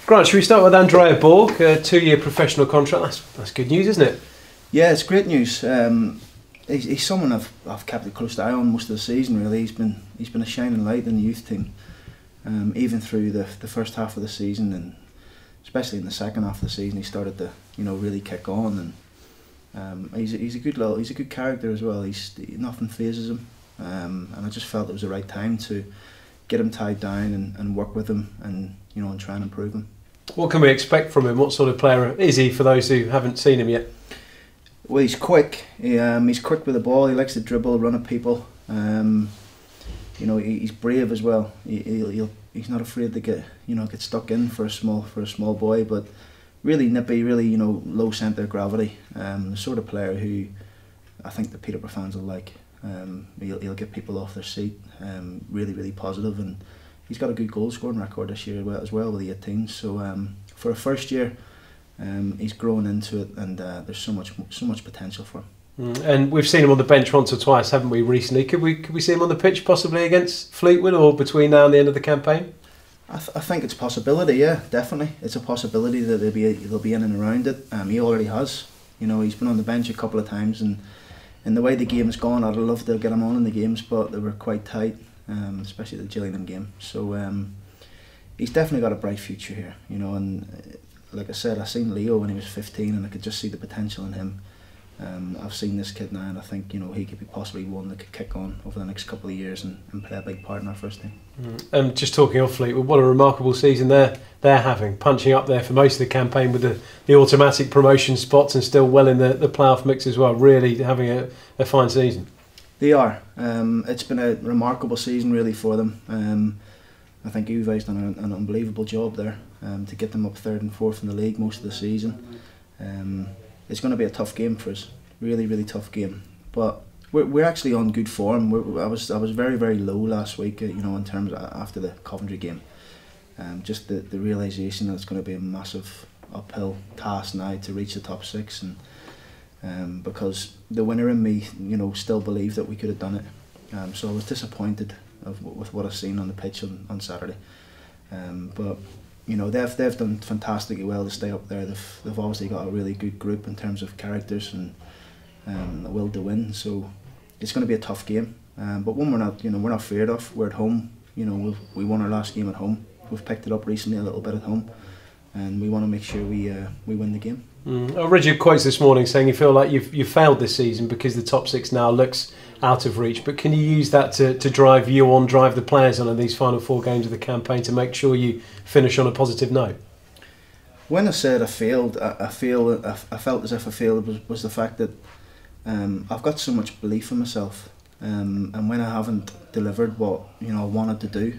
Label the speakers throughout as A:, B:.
A: Grant, should we start with Andrea Borg, a 2-year professional contract? That's good news, isn't it?
B: Yeah, it's great news. He's someone I've kept a close eye on most of the season. Really, he's been a shining light in the youth team, even through the first half of the season, and especially in the second half of the season, he started to really kick on. And he's a good character as well. Nothing phases him, and I just felt it was the right time to get him tied down and work with him and try and improve him.
A: What can we expect from him? What sort of player is he for those who haven't seen him yet?
B: Well, he's quick. He's quick with the ball. He likes to dribble, run at people. He's brave as well. He's not afraid to get stuck in for a small boy, but really nippy, really low centre of gravity. The sort of player who I think the Peterborough fans will like. He'll get people off their seat. Really positive, and he's got a good goal scoring record this year as well with the 18s. So for a first year, he's grown into it, and there's so much potential for him.
A: And we've seen him on the bench once or twice, haven't we, recently? Could we see him on the pitch possibly against Fleetwood or between now and the end of the campaign?
B: I think it's a possibility, yeah, definitely. It's a possibility that they'll be in and around it. He already has. He's been on the bench a couple of times, and in the way the game's gone, I'd love to get him on in the games, but they were quite tight, especially the Gillingham game. So he's definitely got a bright future here, and like I said, I seen Leo when he was 15, and I could just see the potential in him. I've seen this kid now, and I think he could be possibly one that could kick on over the next couple of years and play a big part in our first team.
A: And just talking of Fleetwood, what a remarkable season they're having, punching up there for most of the campaign with the automatic promotion spots and still well in the playoff mix as well. Really having a fine season.
B: They are. It's been a remarkable season really for them. I think Uwe's done an unbelievable job there to get them up 3rd and 4th in the league most of the season. It's going to be a tough game for us, really tough game. But we're actually on good form. I was very low last week, in terms of after the Coventry game. Just the realisation that it's going to be a massive uphill task now to reach the top 6, and because the winner in me, still believed that we could have done it. So I was disappointed with what I've seen on the pitch on Saturday. But they've done fantastically well to stay up there. They've obviously got a really good group in terms of characters and a will to win. So it's going to be a tough game. But one we're not feared of. We're at home. We won our last game at home. We've picked it up recently a little bit at home, and we want to make sure we win the game.
A: I read your quotes this morning saying you feel like you've failed this season because the top 6 now looks out of reach. But can you use that to drive you on, drive the players on in these final 4 games of the campaign to make sure you finish on a positive note?
B: When I said I failed, I felt as if I failed was the fact that I've got so much belief in myself, and when I haven't delivered what I wanted to do,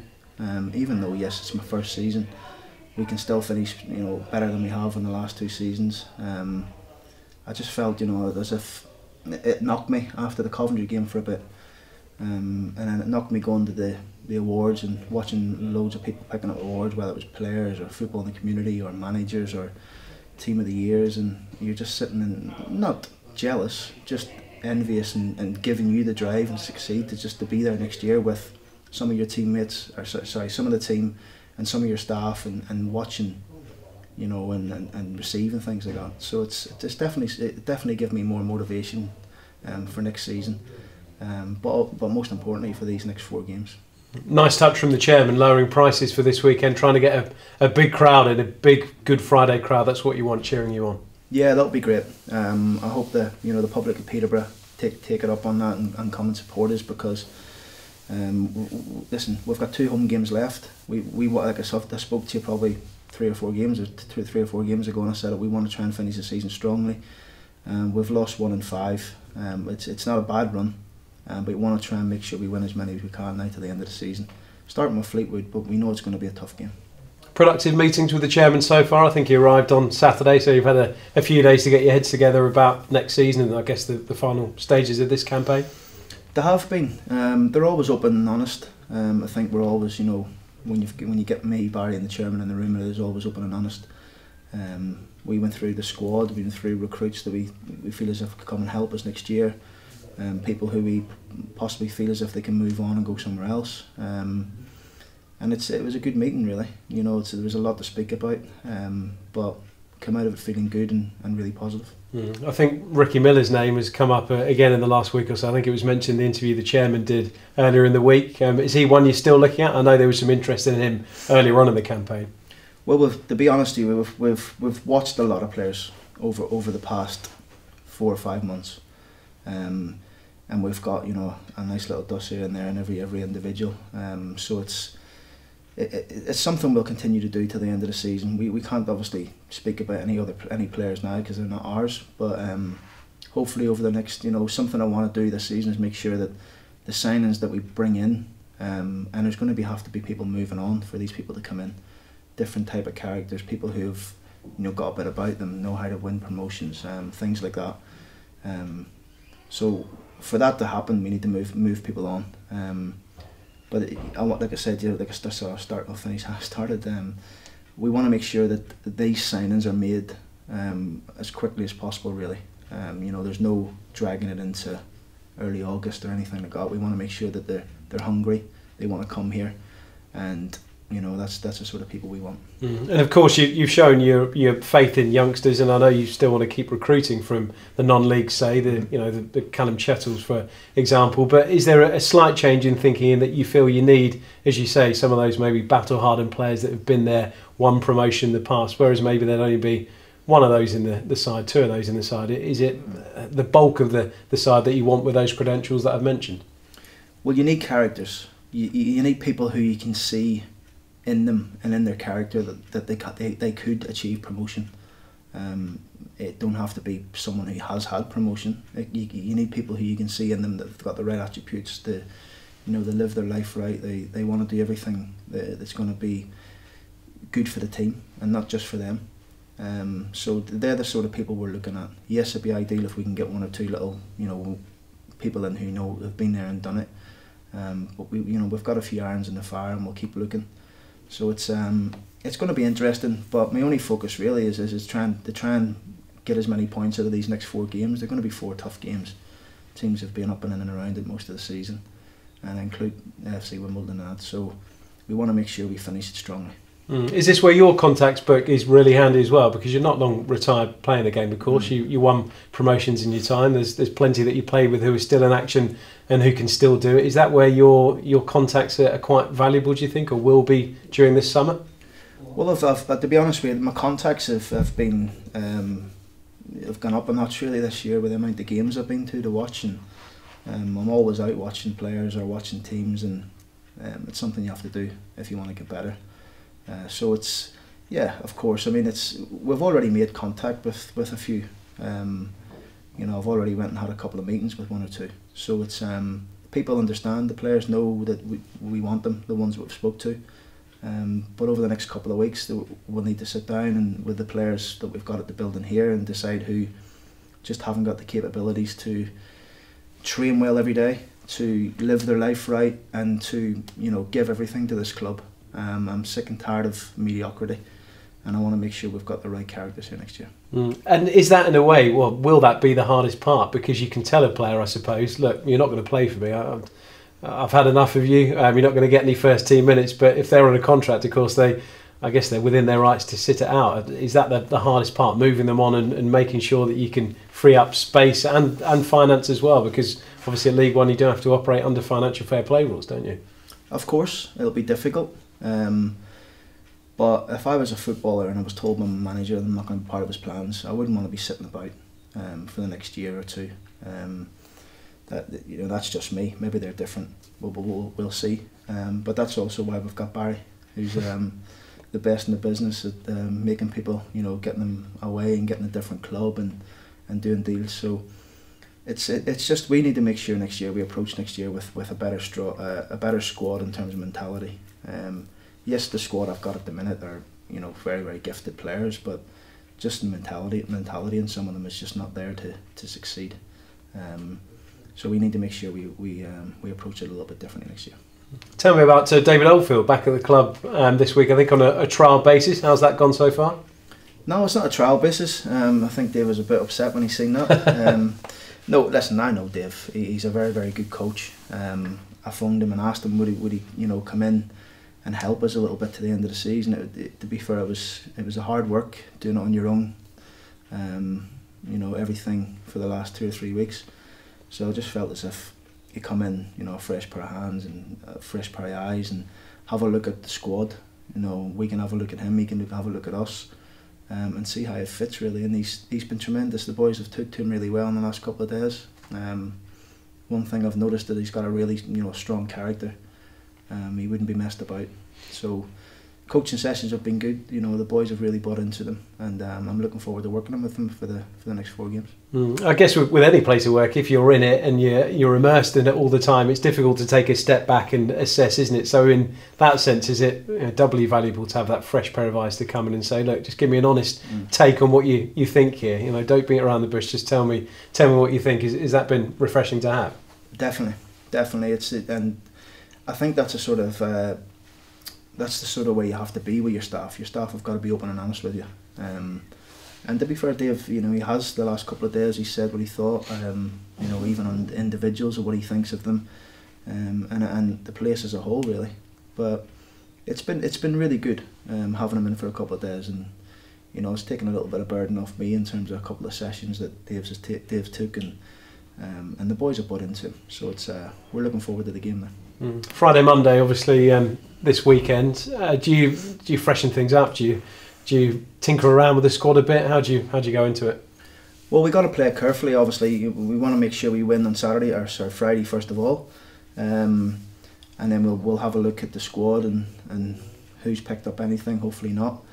B: even though yes it's my first season, we can still finish better than we have in the last 2 seasons. I just felt as if it knocked me after the Coventry game for a bit, and then it knocked me going to the awards and watching loads of people picking up awards, whether it was players or football in the community or managers or team of the years, and you're just sitting and not jealous, just envious and giving you the drive and succeed to be there next year with some of your teammates, or sorry, some of the team and some of your staff, and watching, and receiving things like that. So it definitely gives me more motivation for next season, but most importantly for these next 4 games.
A: Nice touch from the chairman, lowering prices for this weekend, trying to get a big crowd in, a big Good Friday crowd. That's what you want, cheering you on. Yeah,
B: that'll be great. I hope the public of Peterborough take it up on that and come and support us, because listen, we've got 2 home games left. We like I spoke to you probably 3 or 4 games ago, and I said that we want to try and finish the season strongly. We've lost 1 in 5. It's not a bad run, but we want to try and make sure we win as many as we can now to the end of the season. Starting with Fleetwood, but we know it's going to be a tough game.
A: Productive meetings with the chairman so far. I think he arrived on Saturday, so you've had a few days to get your heads together about next season and I guess the final stages of this campaign.
B: They have been. They're always open and honest. I think we're always, when you get me, Barry and the chairman in the room, it is always open and honest. We went through the squad, we went through recruits that we feel as if could come and help us next year. People who we possibly feel as if they can move on and go somewhere else. and it was a good meeting really. You know, there was a lot to speak about, but come out of it feeling good and really positive.
A: I think Ricky Miller's name has come up again in the last week or so. I think it was mentioned in the interview the chairman did earlier in the week. Is he one you're still looking at? I know there was some interest in him earlier on in the campaign.
B: Well, to be honest with you, we've watched a lot of players over the past 4 or 5 months, and we've got, you know, a nice little dossier in there in every individual. So it's something we'll continue to do till the end of the season. We can't obviously speak about any players now because they're not ours, but hopefully over the next, you know, something I want to do this season is make sure that the signings that we bring in, and there's going to have to be people moving on for these people to come in, different type of characters, people who've, you know, got a bit about them, know how to win promotions, things like that. So for that to happen, we need to move people on. But like I said, you know, like I start or finish, I started. We want to make sure that these signings are made as quickly as possible. Really, you know, there's no dragging it into early August or anything like that. We want to make sure that they're hungry, they want to come here, and you know, that's the sort of people we want.
A: And of course, you've shown your faith in youngsters, and I know you still want to keep recruiting from the non-league, say the Callum Chettles, for example. But is there a slight change in thinking in that you feel you need, as you say, some of those maybe battle-hardened players that have been there, won promotion in the past, whereas maybe there'd only be one of those in the side, two of those in the side? Is it the bulk of the side that you want with those credentials that I've mentioned? Well,
B: you need characters. You need people who you can see in them and in their character that they could achieve promotion. It don't have to be someone who has had promotion. You need people who you can see in them that have got the right attributes. They live their life right. They want to do everything that's going to be good for the team and not just for them. So they're the sort of people we're looking at. Yes, it'd be ideal if we can get one or two little, you know, people in who have been there and done it. But we've got a few irons in the fire, and we'll keep looking. So it's going to be interesting, but my only focus really is trying to get as many points out of these next 4 games. They're going to be 4 tough games. Teams have been up and in and around it most of the season, and include FC Wimbledon and that. So we want to make sure we finish it strongly.
A: Is this where your contacts book is really handy as well? Because you're not long retired playing the game, of course. You won promotions in your time. There's plenty that you played with who are still in action and who can still do it. Is that where your contacts are quite valuable, do you think, or will be during this summer?
B: Well, to be honest with you, my contacts have been have gone up a notch really this year with the amount of games I've been to watch, and I'm always out watching players or watching teams, and it's something you have to do if you want to get better. So it's, yeah, of course. I mean, we've already made contact with a few. You know, I've already went and had a couple of meetings with 1 or 2. So it's people understand. The players know that we want them, the ones we've spoke to. But over the next couple of weeks, we'll need to sit down and with the players that we've got at the building here and decide who just haven't got the capabilities to train well every day, to live their life right, and to, you know, give everything to this club. I'm sick and tired of mediocrity, and I want to make sure we've got the right characters here next year.
A: And is that, in a way, well, will that be the hardest part? Because you can tell a player, I suppose, look, you're not going to play for me. I've had enough of you. You're not going to get any first team minutes. But if they're on a contract, of course, I guess they're within their rights to sit it out. Is that the hardest part, moving them on and making sure that you can free up space and finance as well? Because obviously at League One you do have to operate under financial fair play rules, don't you?
B: Of course, it'll be difficult. But if I was a footballer and I was told by my manager that I'm not going to be part of his plans, I wouldn't want to be sitting about for the next year or 2. That's just me. Maybe they're different. We'll see. But that's also why we've got Barry, who's the best in the business at making people, you know, getting them away and getting a different club and doing deals. So it's just, we need to make sure next year we approach next year with a better squad in terms of mentality. Yes, the squad I've got at the minute are, you know, very, very gifted players, but just the mentality and some of them is just not there to succeed. So we need to make sure we approach it a little bit differently next year.
A: Tell me about David Oldfield back at the club this week, I think on a trial basis. How's that gone so far?
B: No, it's not a trial basis. I think Dave was a bit upset when he seen that. No, listen, I know Dave. He's a very, very good coach. I phoned him and asked him would he you know, come in help us a little bit to the end of the season. To be fair, it was a hard work doing it on your own. You know, everything for the last 2 or 3 weeks. So I just felt as if you come in, you know, a fresh pair of hands and a fresh pair of eyes, and have a look at the squad. You know, we can have a look at him, he can have a look at us, and see how it fits really. And he's been tremendous. The boys have took to him really well in the last couple of days. One thing I've noticed that he's got a really, you know, strong character. He wouldn't be messed about. So coaching sessions have been good. You know, the boys have really bought into them, and I'm looking forward to working with them for the next 4 games.
A: I guess with any place of work, if you're in it and you're immersed in it all the time, it's difficult to take a step back and assess, isn't it? So in that sense, is it, you know, doubly valuable to have that fresh pair of eyes to come in and say, look, just give me an honest take on what you think here. You know, don't beat around the bush. Just tell me what you think. Is that been refreshing to have?
B: Definitely. And I think that's a sort of that's the sort of way you have to be with your staff. Your staff have got to be open and honest with you. And to be fair, Dave, you know, he has the last couple of days. He said what he thought. You know, even on individuals or what he thinks of them, and the place as a whole, really. But it's been really good having him in for a couple of days, and you know, it's taken a little bit of burden off me in terms of a couple of sessions that Dave took, and the boys have bought into him. So it's we're looking forward to the game now.
A: Friday, Monday, obviously this weekend. Do you freshen things up? Do you tinker around with the squad a bit? How do you go into it?
B: Well, we got to play it carefully. Obviously, we want to make sure we win on Friday first of all, and then we'll have a look at the squad and who's picked up anything. Hopefully not.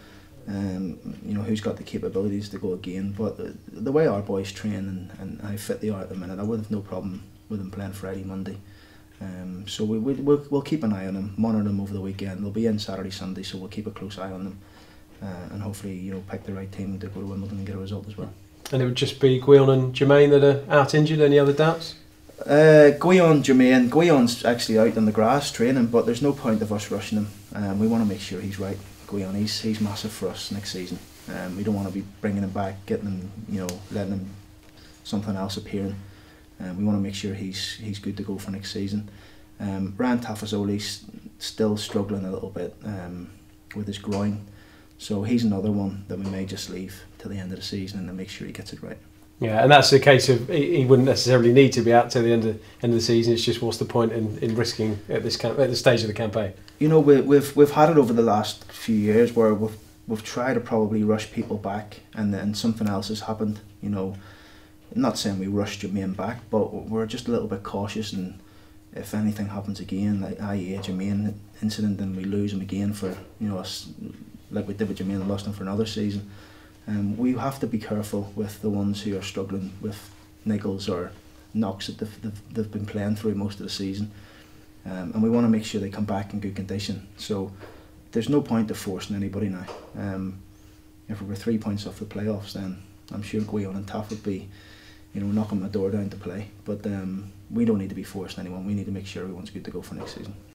B: You know, who's got the capabilities to go again. But the way our boys train and how fit they are at the minute, I would have no problem with them playing Friday, Monday. So we'll keep an eye on them, monitor them over the weekend. They'll be in Saturday, Sunday, so we'll keep a close eye on them, and hopefully, you know, pick the right team to go to Wimbledon and get a result as well.
A: And it would just be Guion and Jermaine that are out injured. Any other doubts?
B: Guion's actually out on the grass training, but there's no point of us rushing him. We want to make sure he's right. Guion, he's massive for us next season. We don't want to be bringing him back, getting him, you know, letting him something else appearing. We want to make sure he's good to go for next season. Ryan Tafazoli's still struggling a little bit with his groin, so he's another one that we may just leave till the end of the season and then make sure he gets it right. Yeah,
A: and that's the case of he wouldn't necessarily need to be out till the end of the season. It's just what's the point in risking at the stage of the campaign?
B: You know, we've had it over the last few years where we've tried to probably rush people back, and then something else has happened. You know, I'm not saying we rushed Jermaine back, but we're just a little bit cautious, and if anything happens again, like i.e. a Jermaine incident, then we lose him again for, you know, us, like we did with Jermaine and lost him for another season. We have to be careful with the ones who are struggling with niggles or knocks that they've been playing through most of the season, and we want to make sure they come back in good condition. So there's no point of forcing anybody now. If we were 3 points off the playoffs, then I'm sure Guion and Taff would be, you know, knocking the door down to play. But we don't need to be forcing anyone. We need to make sure everyone's good to go for next season.